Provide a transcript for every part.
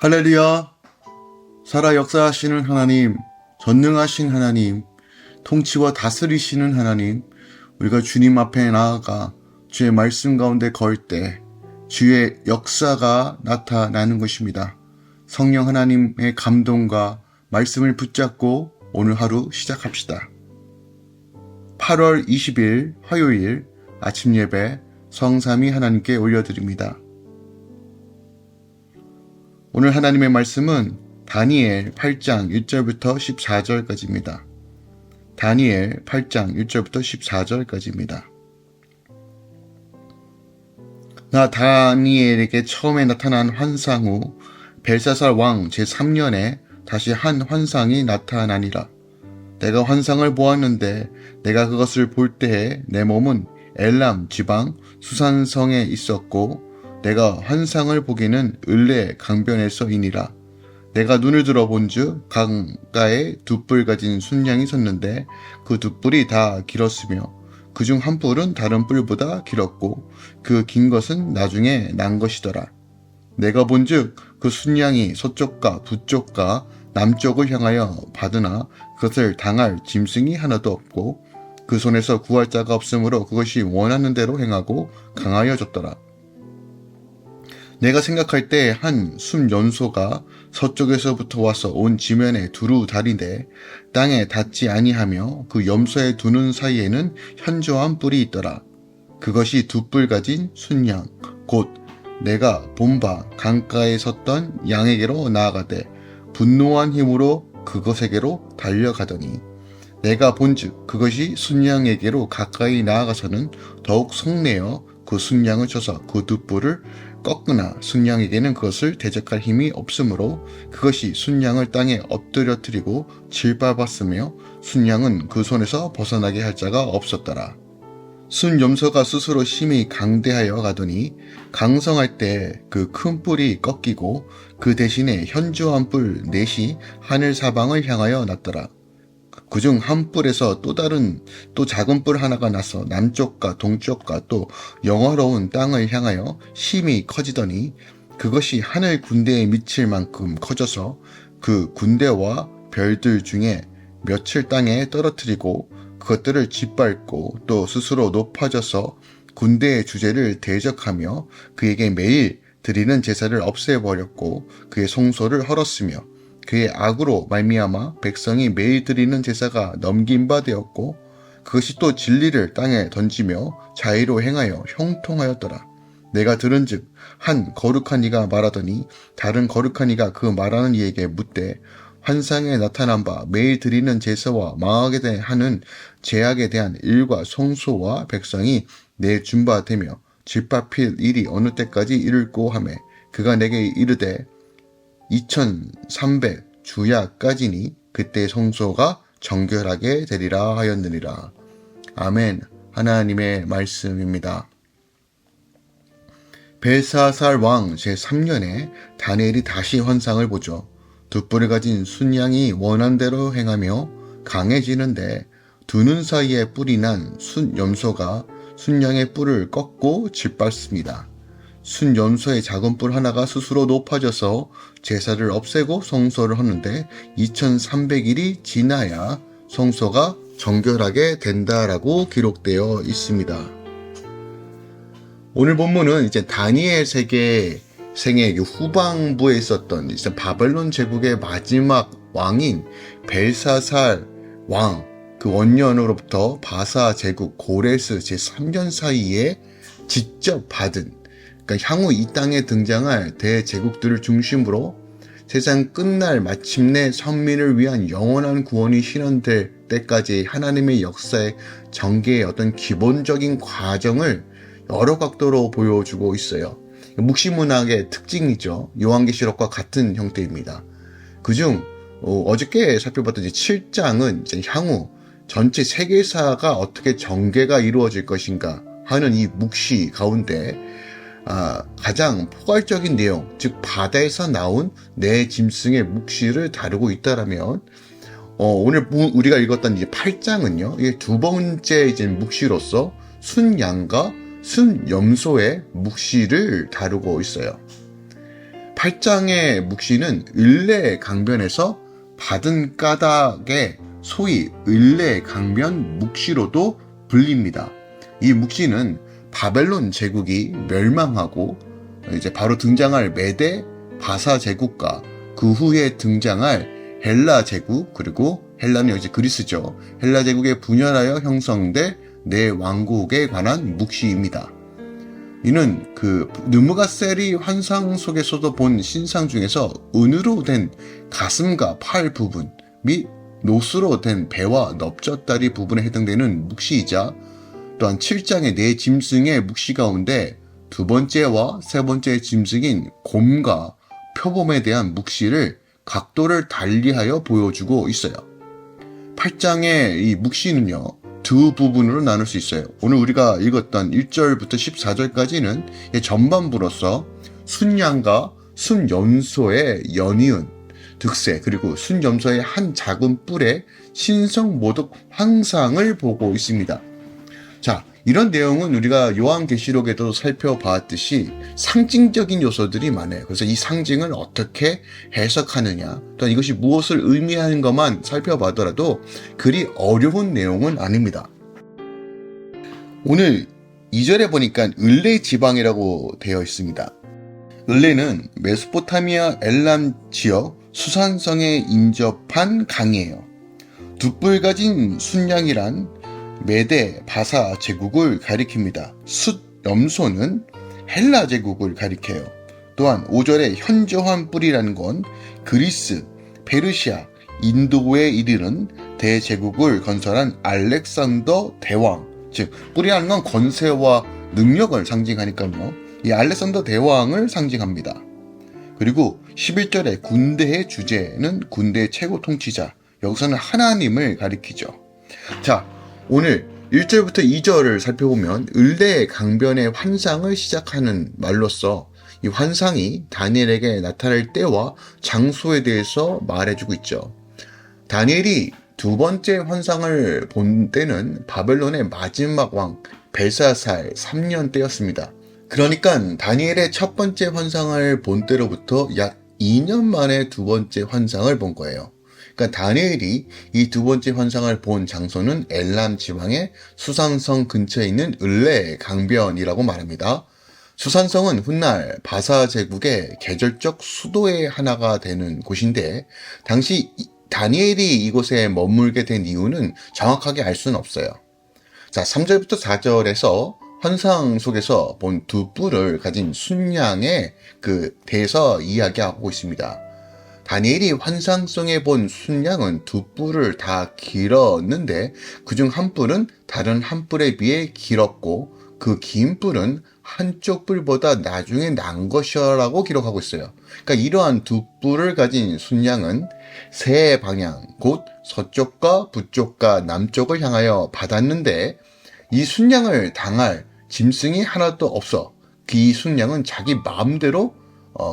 할렐루야! 살아 역사하시는 하나님, 전능하신 하나님, 통치와 다스리시는 하나님, 우리가 주님 앞에 나아가 주의 말씀 가운데 걸 때 주의 역사가 나타나는 것입니다. 성령 하나님의 감동과 말씀을 붙잡고 오늘 하루 시작합시다. 8월 20일 화요일 아침 예배 성삼위 하나님께 올려드립니다. 오늘 하나님의 말씀은 다니엘 8장 1절부터 14절까지입니다. 다니엘 8장 1절부터 14절까지입니다. 나 다니엘에게 처음에 나타난 환상 후 벨사살 왕 제3년에 다시 한 환상이 나타나니라. 내가 환상을 보았는데 내가 그것을 볼 때에 내 몸은 엘람 지방 수산성에 있었고 내가 환상을 보기는 을레 강변에서이니라. 내가 눈을 들어 본즉 강가에 두 뿔 가진 순양이 섰는데 그 두 뿔이 다 길었으며 그중 한 뿔은 다른 뿔보다 길었고 그 긴 것은 나중에 난 것이더라. 내가 본즉 그 순양이 서쪽과 북쪽과 남쪽을 향하여 받으나 그것을 당할 짐승이 하나도 없고 그 손에서 구할 자가 없으므로 그것이 원하는 대로 행하고 강하여졌더라. 내가 생각할 때 한 순연소가 서쪽에서부터 와서 온 지면에 두루 다리되 땅에 닿지 아니하며 그 염소의 두 눈 사이에는 현저한 뿔이 있더라. 그것이 두 뿔 가진 순양 곧 내가 본 바 강가에 섰던 양에게로 나아가되 분노한 힘으로 그것에게로 달려가더니 내가 본즉 그것이 순양에게로 가까이 나아가서는 더욱 성내어 그 순양을 쳐서 그 두 뿔을 꺾으나 순양에게는 그것을 대적할 힘이 없으므로 그것이 순양을 땅에 엎드려뜨리고 질밟았으며 순양은 그 손에서 벗어나게 할 자가 없었더라. 순염소가 스스로 심히 강대하여 가더니 강성할 때 그 큰 뿔이 꺾이고 그 대신에 현저한 뿔 넷이 하늘 사방을 향하여 났더라. 그중 한 뿔에서 또 작은 뿔 하나가 나서 남쪽과 동쪽과 또 영화로운 땅을 향하여 심히 커지더니 그것이 하늘 군대에 미칠 만큼 커져서 그 군대와 별들 중에 며칠 땅에 떨어뜨리고 그것들을 짓밟고 또 스스로 높아져서 군대의 주제를 대적하며 그에게 매일 드리는 제사를 없애버렸고 그의 성소를 헐었으며 그의 악으로 말미암아 백성이 매일 드리는 제사가 넘긴 바 되었고 그것이 또 진리를 땅에 던지며 자의로 행하여 형통하였더라. 내가 들은즉 한 거룩한 이가 말하더니 다른 거룩한 이가 그 말하는 이에게 묻되 환상에 나타난 바 매일 드리는 제사와 망하게 하는 제약에 대한 일과 성소와 백성이 내 준 바 되며 짓밟힐 일이 어느 때까지 이를꼬 하매 그가 내게 이르되 2300 주야까지니 그때 성소가 정결하게 되리라 하였느니라. 아멘. 하나님의 말씀입니다. 벨사살 왕 제3년에 다니엘이 다시 환상을 보죠. 두 뿔을 가진 순양이 원한대로 행하며 강해지는데 두 눈 사이에 뿔이 난 순염소가 순양의 뿔을 꺾고 짓밟습니다. 순염소의 작은 뿔 하나가 스스로 높아져서 제사를 없애고 성소를 하는데 2300일이 지나야 성소가 정결하게 된다라고 기록되어 있습니다. 오늘 본문은 이제 다니엘 세계생의 후반부에 있었던 이제 바벨론 제국의 마지막 왕인 벨사살 왕 그 원년으로부터 바사 제국 고레스 제3년 사이에 직접 받은 그러니까 향후 이 땅에 등장할 대제국들을 중심으로 세상 끝날 마침내 선민을 위한 영원한 구원이 실현될 때까지 하나님의 역사의 전개의 어떤 기본적인 과정을 여러 각도로 보여주고 있어요. 묵시문학의 특징이죠. 요한계시록과 같은 형태입니다. 그중 어저께 살펴봤던 7장은 이제 향후 전체 세계사가 어떻게 전개가 이루어질 것인가 하는 이 묵시 가운데 가장 포괄적인 내용, 즉 바다에서 나온 네 짐승의 묵시를 다루고 있다라면 오늘 우리가 읽었던 이제 8장은요, 이게 두 번째 이제 묵시로서 순양과 순염소의 묵시를 다루고 있어요. 팔짱의 묵시는 을레 강변에서 받은 까닭에 소위 을레 강변 묵시로도 불립니다. 이 묵시는 바벨론 제국이 멸망하고 이제 바로 등장할 메데 바사 제국과 그 후에 등장할 헬라 제국, 그리고 헬라는 이제 그리스죠. 헬라 제국에 분열하여 형성될 네 왕국에 관한 묵시입니다. 이는 그 느무갓셀이 환상 속에서도 본 신상 중에서 은으로 된 가슴과 팔 부분 및 노스로 된 배와 넓적다리 부분에 해당되는 묵시이자, 또한 7장의 네 짐승의 묵시 가운데 두 번째와 세 번째 짐승인 곰과 표범에 대한 묵시를 각도를 달리하여 보여주고 있어요. 8장의 이 묵시는요, 두 부분으로 나눌 수 있어요. 오늘 우리가 읽었던 1절부터 14절까지는 전반부로서 순양과 순염소의 연이은 득세, 그리고 순염소의 한 작은 뿔에 신성모독 황상을 보고 있습니다. 자, 이런 내용은 우리가 요한계시록에도 살펴봤듯이 상징적인 요소들이 많아요. 그래서 이 상징을 어떻게 해석하느냐, 또한 이것이 무엇을 의미하는 것만 살펴봐더라도 그리 어려운 내용은 아닙니다. 오늘 2절에 보니까 을레 지방이라고 되어 있습니다. 을레는 메소포타미아 엘람 지역 수산성에 인접한 강이에요. 두 뿔 가진 순양이란 메데 바사 제국을 가리킵니다. 숫 염소는 헬라 제국을 가리켜요. 또한 5절에 현저한 뿔이라는 건 그리스, 페르시아, 인도에 이르는 대제국을 건설한 알렉산더 대왕, 즉 뿔이라는 건 권세와 능력을 상징하니까요. 이 알렉산더 대왕을 상징합니다. 그리고 11절에 군대의 주제는 군대의 최고 통치자, 여기서는 하나님을 가리키죠. 자, 오늘 1절부터 2절을 살펴보면 을레 강변의 환상을 시작하는 말로써 이 환상이 다니엘에게 나타날 때와 장소에 대해서 말해주고 있죠. 다니엘이 두 번째 환상을 본 때는 바벨론의 마지막 왕 벨사살 3년 때였습니다. 그러니까 다니엘의 첫 번째 환상을 본 때로부터 약 2년 만에 두 번째 환상을 본 거예요. 그러니까 다니엘이 이 두 번째 환상을 본 장소는 엘람 지방의 수산성 근처에 있는 을레 강변이라고 말합니다. 수산성은 훗날 바사 제국의 계절적 수도의 하나가 되는 곳인데, 당시 다니엘이 이곳에 머물게 된 이유는 정확하게 알 수는 없어요. 자, 3절부터 4절에서 환상 속에서 본 두 뿔을 가진 순양에 대해서 이야기하고 있습니다. 다니엘이 환상 속에 본 순양은 두 뿔을 다 길었는데 그중 한 뿔은 다른 한 뿔에 비해 길었고 그 긴 뿔은 한쪽 뿔보다 나중에 난 것이라고 기록하고 있어요. 그러니까 이러한 두 뿔을 가진 순양은 세 방향, 곧 서쪽과 북쪽과 남쪽을 향하여 받았는데 이 순양을 당할 짐승이 하나도 없어 이 순양은 자기 마음대로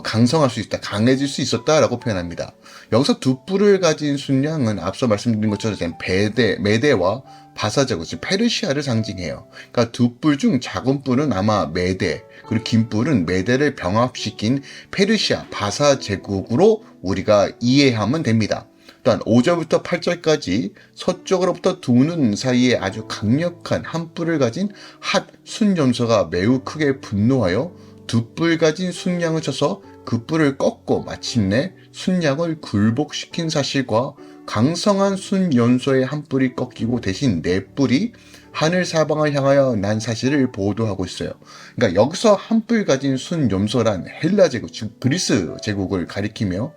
강성할 수 있다, 강해질 수 있었다라고 표현합니다. 여기서 두 뿔을 가진 순양은 앞서 말씀드린 것처럼 메데와 바사 제국, 즉 페르시아를 상징해요. 그러니까 두 뿔 중 작은 뿔은 아마 메데, 그리고 긴 뿔은 메데를 병합시킨 페르시아, 바사 제국으로 우리가 이해하면 됩니다. 또한 5절부터 8절까지 서쪽으로부터 두 눈 사이에 아주 강력한 한 뿔을 가진 핫 순염소가 매우 크게 분노하여 두 뿔 가진 순양을 쳐서 그 뿔을 꺾고 마침내 순양을 굴복시킨 사실과 강성한 순염소의 한 뿔이 꺾이고 대신 네 뿔이 하늘 사방을 향하여 난 사실을 보도하고 있어요. 그러니까 여기서 한 뿔 가진 순염소란 헬라 제국, 즉 그리스 제국을 가리키며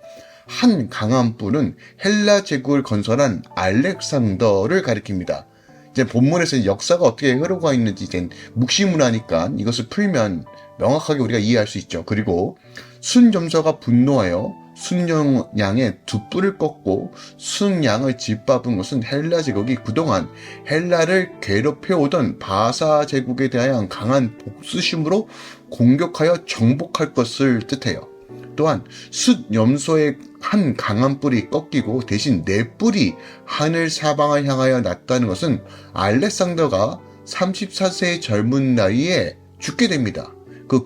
한 강한 뿔은 헬라 제국을 건설한 알렉산더를 가리킵니다. 이제 본문에서 역사가 어떻게 흐르고 있는지 이제 묵시문화니까 이것을 풀면 명확하게 우리가 이해할 수 있죠. 그리고 순점서가 분노하여 순양의 두 뿔을 꺾고 순양을 짓밟은 것은 헬라 제국이 그동안 헬라를 괴롭혀오던 바사 제국에 대한 강한 복수심으로 공격하여 정복할 것을 뜻해요. 또한 숫염소의 한 강한 뿔이 꺾이고 대신 네 뿔이 하늘 사방을 향하여 났다는 것은 알렉산더가 34세의 젊은 나이에 죽게 됩니다. 그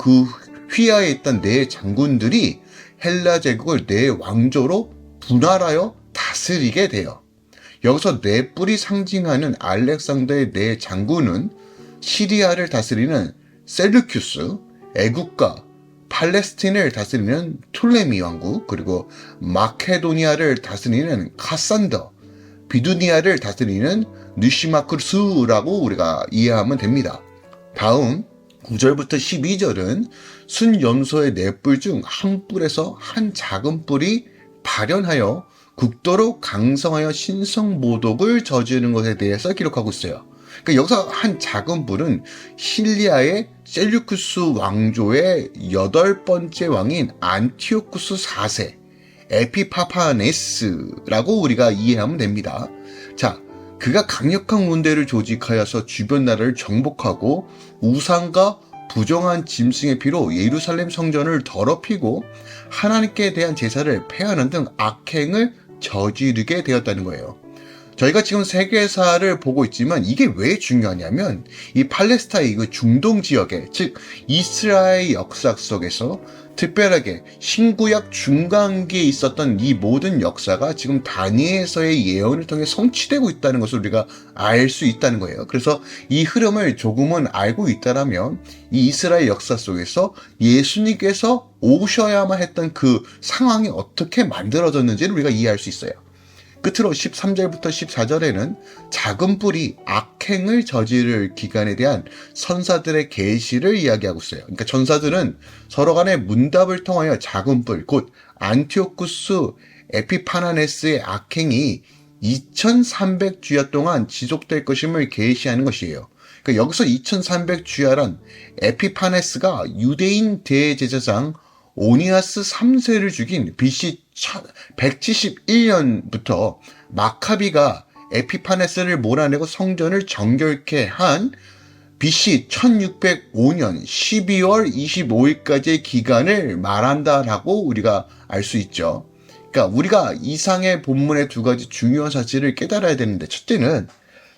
휘하에 있던 네 장군들이 헬라 제국을 네 왕조로 분할하여 다스리게 돼요. 여기서 네 뿔이 상징하는 알렉산더의 네 장군은 시리아를 다스리는 셀루큐스, 애국과 팔레스틴을 다스리는 툴레미 왕국, 그리고 마케도니아를 다스리는 카산더, 비두니아를 다스리는 느시마크스라고 우리가 이해하면 됩니다. 다음 9절부터 12절은 순염소의 네 뿔 중 한 뿔에서 한 작은 뿔이 발현하여 극도로 강성하여 신성모독을 저지르는 것에 대해서 기록하고 있어요. 그러니까 여기서 한 작은 뿔은 실리아의 셀류쿠스 왕조의 8번째 왕인 안티오쿠스 4세 에피파파네스라고 우리가 이해하면 됩니다. 자, 그가 강력한 군대를 조직하여서 주변 나라를 정복하고 우상과 부정한 짐승의 피로 예루살렘 성전을 더럽히고 하나님께 대한 제사를 폐하는 등 악행을 저지르게 되었다는 거예요. 저희가 지금 세계사를 보고 있지만 이게 왜 중요하냐면 이 팔레스타인 그 중동 지역에, 즉 이스라엘 역사 속에서 특별하게 신구약 중간기에 있었던 이 모든 역사가 지금 다니엘서의 예언을 통해 성취되고 있다는 것을 우리가 알 수 있다는 거예요. 그래서 이 흐름을 조금은 알고 있다라면 이 이스라엘 역사 속에서 예수님께서 오셔야만 했던 그 상황이 어떻게 만들어졌는지를 우리가 이해할 수 있어요. 끝으로 13절부터 14절에는 작은 뿔이 악행을 저지를 기간에 대한 선사들의 계시를 이야기하고 있어요. 그러니까 전사들은 서로 간의 문답을 통하여 작은 뿔, 곧 안티오쿠스 에피파나네스의 악행이 2300주야 동안 지속될 것임을 계시하는 것이에요. 그러니까 여기서 2300주야란 에피파네스가 유대인 대제사장 오니아스 3세를 죽인 BC 171년부터 마카비가 에피파네스를 몰아내고 성전을 정결케 한 BC 1605년 12월 25일까지의 기간을 말한다라고 우리가 알 수 있죠. 그러니까 우리가 이상의 본문의 두 가지 중요한 사실을 깨달아야 되는데, 첫째는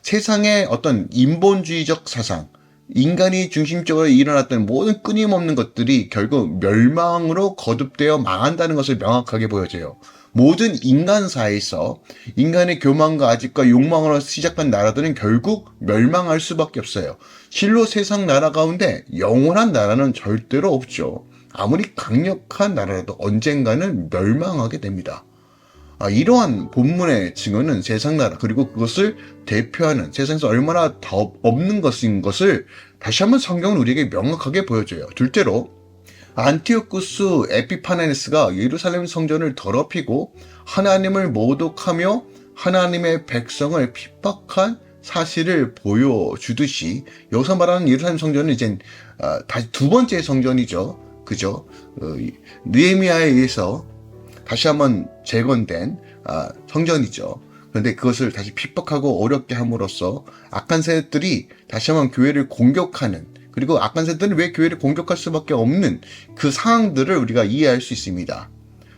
세상의 어떤 인본주의적 사상, 인간이 중심적으로 일어났던 모든 끊임없는 것들이 결국 멸망으로 거듭되어 망한다는 것을 명확하게 보여줘요. 모든 인간사에서 인간의 교만과 아집과 욕망으로 시작한 나라들은 결국 멸망할 수밖에 없어요. 실로 세상 나라 가운데 영원한 나라는 절대로 없죠. 아무리 강력한 나라라도 언젠가는 멸망하게 됩니다. 이러한 본문의 증언은 세상 나라, 그리고 그것을 대표하는 세상에서 얼마나 더 없는 것인 것을 다시 한번 성경은 우리에게 명확하게 보여줘요. 둘째로 안티오쿠스 에피파네스가 예루살렘 성전을 더럽히고 하나님을 모독하며 하나님의 백성을 핍박한 사실을 보여주듯이, 여기서 말하는 예루살렘 성전은 이제 다시 두 번째 성전이죠. 그죠? 느헤미야에 의해서 다시 한번 재건된 성전이죠. 그런데 그것을 다시 핍박하고 어렵게 함으로써 악한 세력들이 다시 한번 교회를 공격하는, 그리고 악한 세력들은 왜 교회를 공격할 수밖에 없는 그 상황들을 우리가 이해할 수 있습니다.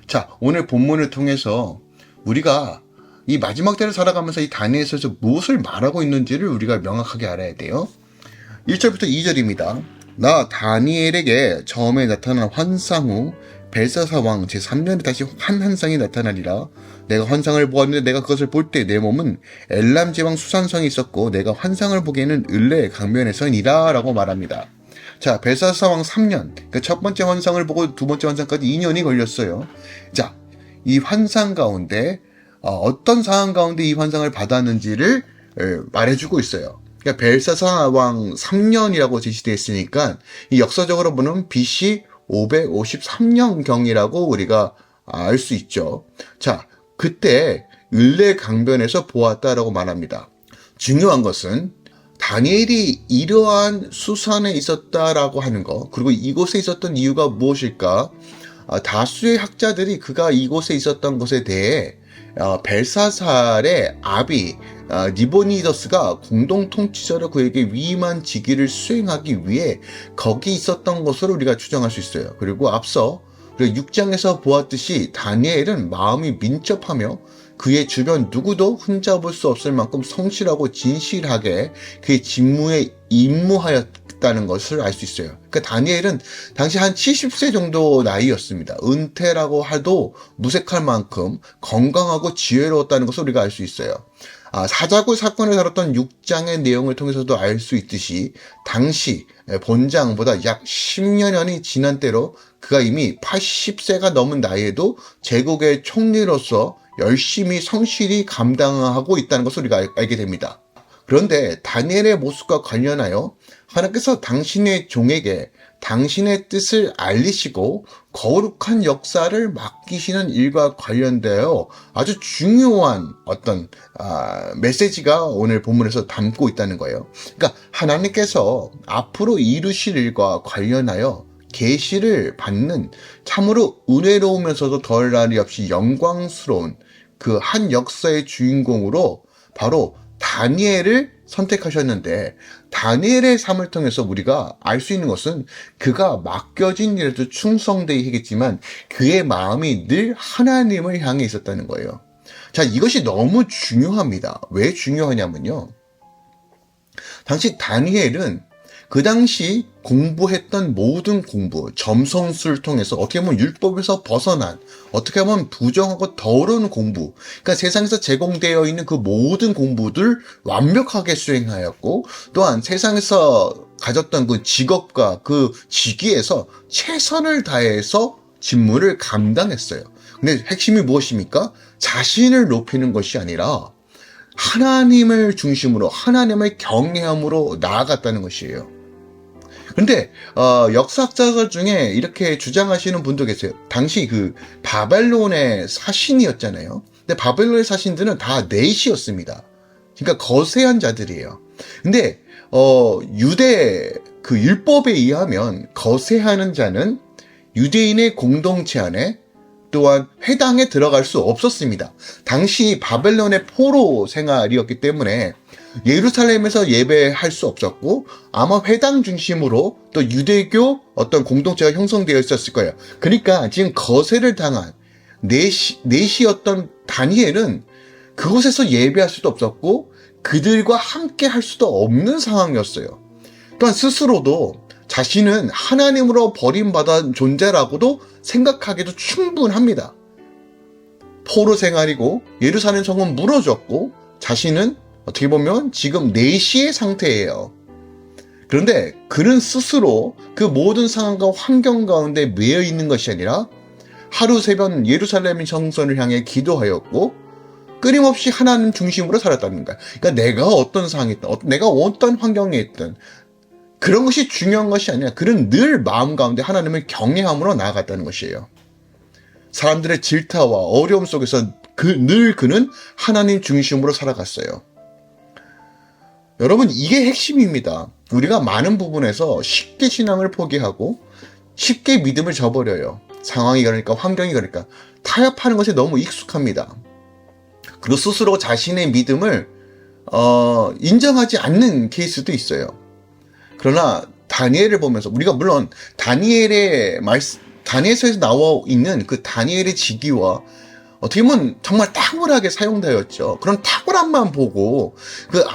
자, 오늘 본문을 통해서 우리가 이 마지막 때를 살아가면서 이 다니엘서에서 무엇을 말하고 있는지를 우리가 명확하게 알아야 돼요. 1절부터 2절입니다. 나 다니엘에게 처음에 나타난 환상 후 벨사사 왕 제3년에 다시 한 환상이 나타나리라. 내가 환상을 보았는데 내가 그것을 볼 때 내 몸은 엘람 지방 수산성에 있었고 내가 환상을 보기에는 을레 강변에 서니라 라고 말합니다. 자, 벨사사 왕 3년, 그러니까 첫 번째 환상을 보고 두 번째 환상까지 2년이 걸렸어요. 자, 이 환상 가운데 어떤 상황 가운데 이 환상을 받았는지를 말해주고 있어요. 그러니까 벨사사 왕 3년이라고 제시되어 있으니까 이 역사적으로 보면 BC 553년경이라고 우리가 알 수 있죠. 자, 그때 을레 강변에서 보았다라고 말합니다. 중요한 것은 다니엘이 이러한 수산에 있었다라고 하는 것, 그리고 이곳에 있었던 이유가 무엇일까? 다수의 학자들이 그가 이곳에 있었던 것에 대해 벨사살의 아비 니보니더스가 공동 통치자로 그에게 위임한 직위를 수행하기 위해 거기 있었던 것으로 우리가 추정할 수 있어요. 그리고 앞서 우리가 6장에서 보았듯이 다니엘은 마음이 민첩하며 그의 주변 누구도 흠잡을 수 없을 만큼 성실하고 진실하게 그의 직무에 임무하였다 있다는 것을 알 수 있어요. 그러니까 다니엘은 당시 한 70세 정도 나이였습니다. 은퇴라고 해도 무색할 만큼 건강하고 지혜로웠다는 것을 우리가 알 수 있어요. 사자굴 사건을 다뤘던 6장의 내용을 통해서도 알 수 있듯이 당시 본장보다 약 10여 년이 지난 때로 그가 이미 80세가 넘은 나이에도 제국의 총리로서 열심히 성실히 감당하고 있다는 것을 우리가 알게 됩니다. 그런데 다니엘의 모습과 관련하여 하나님께서 당신의 종에게 당신의 뜻을 알리시고 거룩한 역사를 맡기시는 일과 관련되어 아주 중요한 어떤 메시지가 오늘 본문에서 담고 있다는 거예요. 그러니까 하나님께서 앞으로 이루실 일과 관련하여 계시를 받는 참으로 은혜로우면서도 덜 나위 없이 영광스러운 그 한 역사의 주인공으로 바로 다니엘을 선택하셨는데, 다니엘의 삶을 통해서 우리가 알 수 있는 것은 그가 맡겨진 일에도 충성되어야 하겠지만 그의 마음이 늘 하나님을 향해 있었다는 거예요. 자, 이것이 너무 중요합니다. 왜 중요하냐면요, 당시 다니엘은 그 당시 공부했던 모든 공부, 점성술을 통해서 어떻게 보면 율법에서 벗어난, 어떻게 보면 부정하고 더러운 공부, 그러니까 세상에서 제공되어 있는 그 모든 공부들 완벽하게 수행하였고, 또한 세상에서 가졌던 그 직업과 그 직위에서 최선을 다해서 직무를 감당했어요. 근데 핵심이 무엇입니까? 자신을 높이는 것이 아니라 하나님을 중심으로, 하나님을 경외함으로 나아갔다는 것이에요. 근데 역사학자들 중에 이렇게 주장하시는 분도 계세요. 당시 그 바벨론의 사신이었잖아요. 근데 바벨론의 사신들은 다 넷이었습니다. 그러니까 거세한 자들이에요. 근데 유대 그 율법에 의하면 거세하는 자는 유대인의 공동체 안에 또한 회당에 들어갈 수 없었습니다. 당시 바벨론의 포로 생활이었기 때문에 예루살렘에서 예배할 수 없었고, 아마 회당 중심으로 또 유대교 어떤 공동체가 형성되어 있었을 거예요. 그러니까 지금 거세를 당한 넷이었던 다니엘은 그곳에서 예배할 수도 없었고 그들과 함께 할 수도 없는 상황이었어요. 또한 스스로도 자신은 하나님으로 버림받은 존재라고도 생각하기도 충분합니다. 포로 생활이고 예루살렘 성은 무너졌고 자신은 어떻게 보면 지금 내시의 상태예요. 그런데 그는 스스로 그 모든 상황과 환경 가운데 매여 있는 것이 아니라 하루 새벽 예루살렘 성전을 향해 기도하였고 끊임없이 하나님 중심으로 살았다는 거야. 그러니까 내가 어떤 상황에 있든, 내가 어떤 환경에 있든 그런 것이 중요한 것이 아니라 그는 늘 마음 가운데 하나님을 경외함으로 나아갔다는 것이에요. 사람들의 질타와 어려움 속에서 늘 그는 하나님 중심으로 살아갔어요. 여러분, 이게 핵심입니다. 우리가 많은 부분에서 쉽게 신앙을 포기하고 쉽게 믿음을 저버려요. 상황이 그러니까, 환경이 그러니까 타협하는 것이 너무 익숙합니다. 그리고 스스로 자신의 믿음을 인정하지 않는 케이스도 있어요. 그러나 다니엘을 보면서 우리가 물론 다니엘서에서 나와 있는 그 다니엘의 직위와 어떻게 보면 정말 탁월하게 사용되었죠. 그런 탁월함만 보고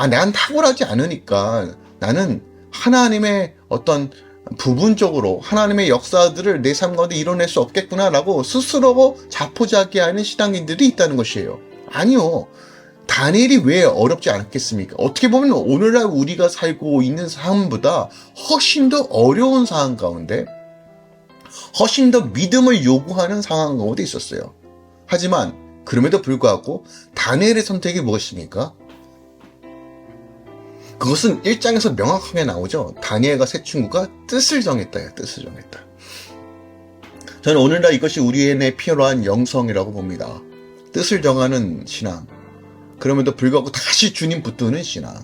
난 탁월하지 않으니까 나는 하나님의 어떤 부분적으로 하나님의 역사들을 내 삶 가운데 이뤄낼 수 없겠구나라고 스스로 자포자기하는 신앙인들이 있다는 것이에요. 아니요. 다니엘이 왜 어렵지 않겠습니까? 어떻게 보면 오늘날 우리가 살고 있는 삶보다 훨씬 더 어려운 상황 가운데 훨씬 더 믿음을 요구하는 상황 가운데 있었어요. 하지만 그럼에도 불구하고 다니엘의 선택이 무엇입니까? 그것은 1장에서 명확하게 나오죠. 다니엘과 세 친구가 뜻을 정했다요. 뜻을 정했다. 저는 오늘날 이것이 우리의 필요한 영성이라고 봅니다. 뜻을 정하는 신앙. 그럼에도 불구하고 다시 주님 붙드는 신앙.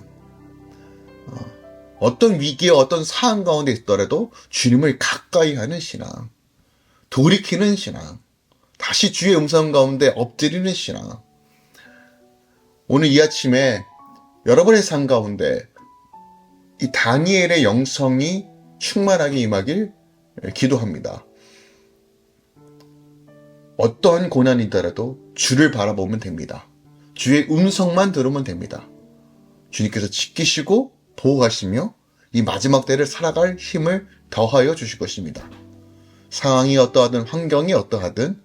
어떤 위기와 어떤 상황 가운데 있더라도 주님을 가까이 하는 신앙. 돌이키는 신앙. 다시 주의 음성 가운데 엎드리는 신앙. 오늘 이 아침에 여러분의 삶 가운데 이 다니엘의 영성이 충만하게 임하길 기도합니다. 어떠한 고난이더라도 주를 바라보면 됩니다. 주의 음성만 들으면 됩니다. 주님께서 지키시고 보호하시며 이 마지막 때를 살아갈 힘을 더하여 주실 것입니다. 상황이 어떠하든 환경이 어떠하든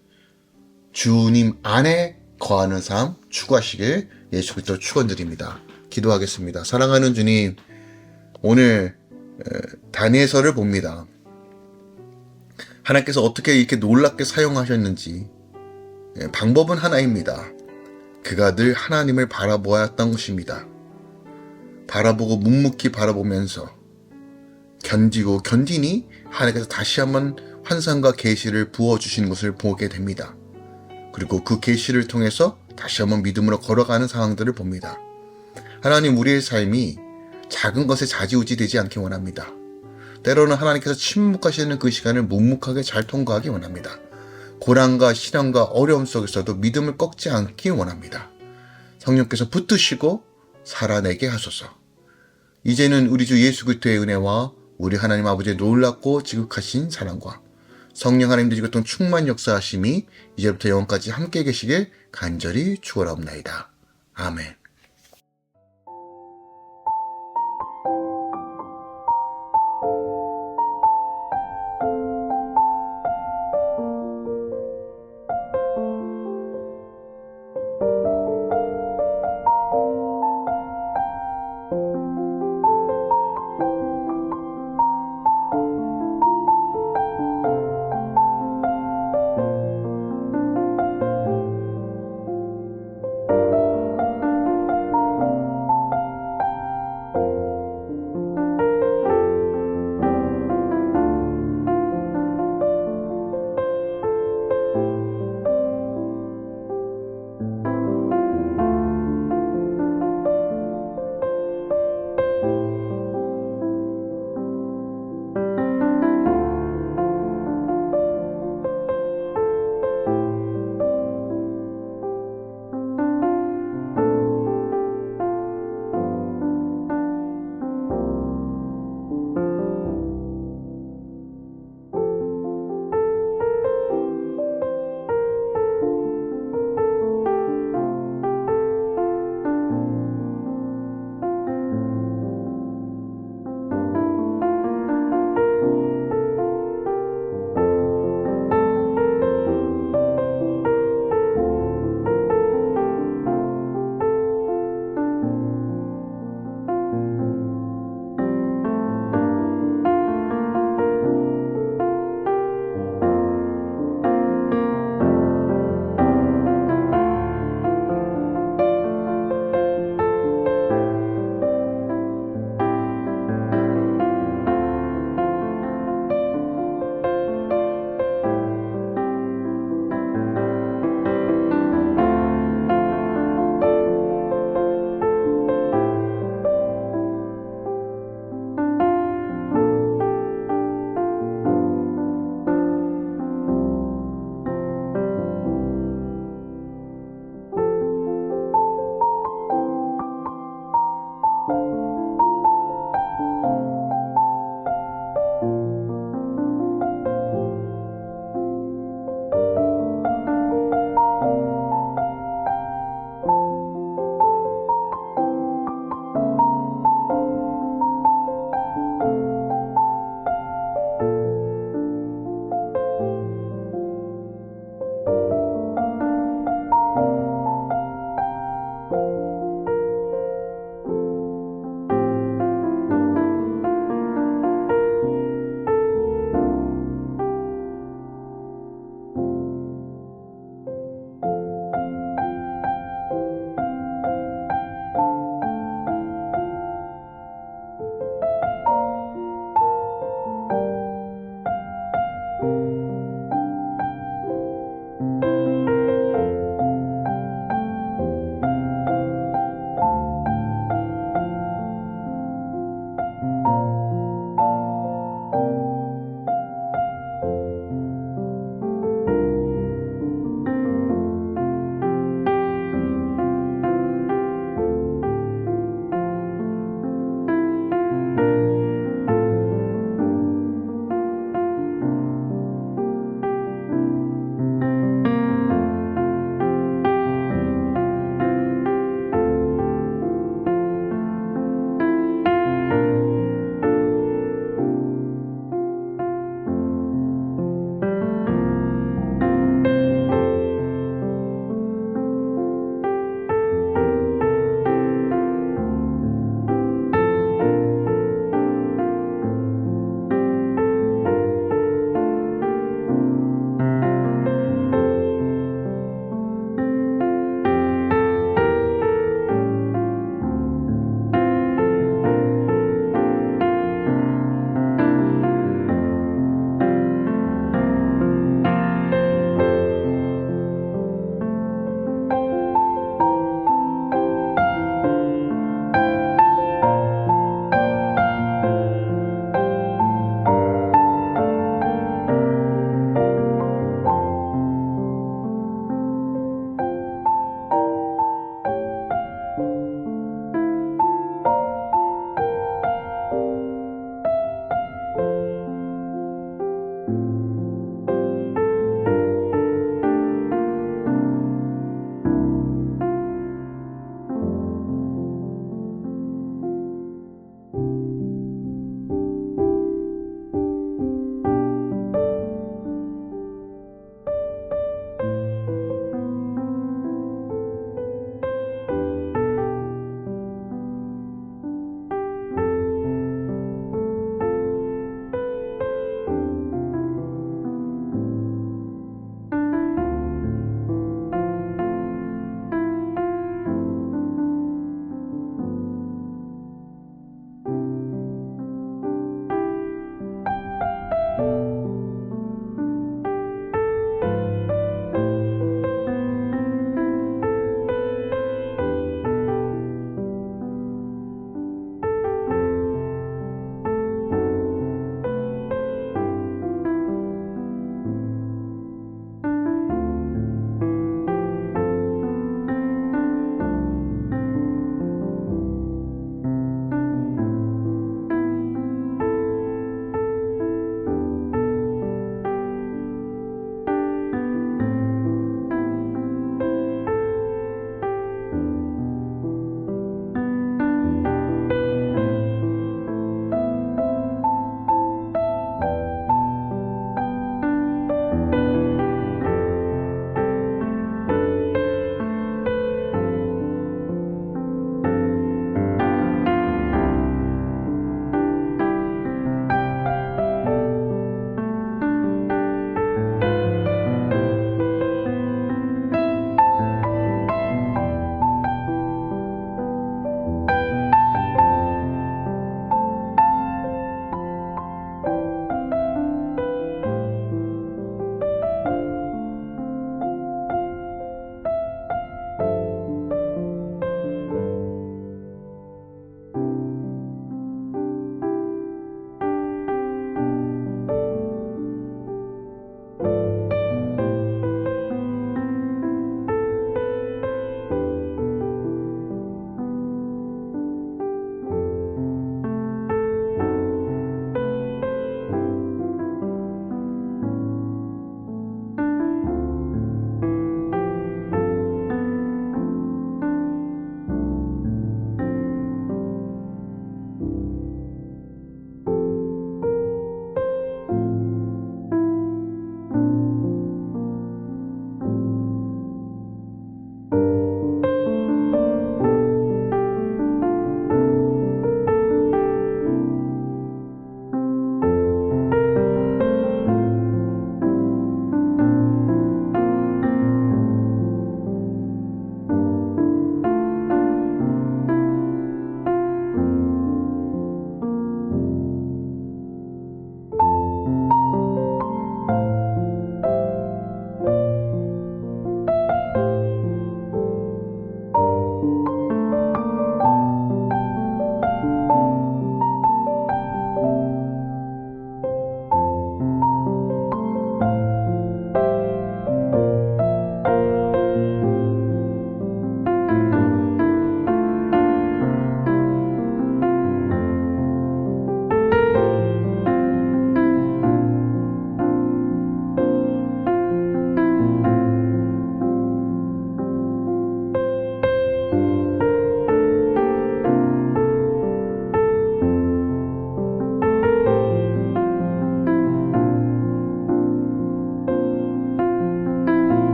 주님 안에 거하는 삶 추구하시길 예수 그리스도 축원드립니다. 기도하겠습니다. 사랑하는 주님, 오늘 다니엘서를 봅니다. 하나님께서 어떻게 이렇게 놀랍게 사용하셨는지 방법은 하나입니다. 그가 늘 하나님을 바라보았던 것입니다. 바라보고 묵묵히 바라보면서 견디니 하나님께서 다시 한번 환상과 계시를 부어주시는 것을 보게 됩니다. 그리고 그 계시를 통해서 다시 한번 믿음으로 걸어가는 상황들을 봅니다. 하나님, 우리의 삶이 작은 것에 좌지우지 되지 않기 원합니다. 때로는 하나님께서 침묵하시는 그 시간을 묵묵하게 잘 통과하기 원합니다. 고난과 시련과 어려움 속에서도 믿음을 꺾지 않기 원합니다. 성령께서 붙드시고 살아내게 하소서. 이제는 우리 주 예수 그리스도의 은혜와 우리 하나님 아버지의 놀랍고 지극하신 사랑과 성령 하나님의 교통 충만 역사하심이 이제부터 영원까지 함께 계시길 간절히 축원하옵나이다. 아멘.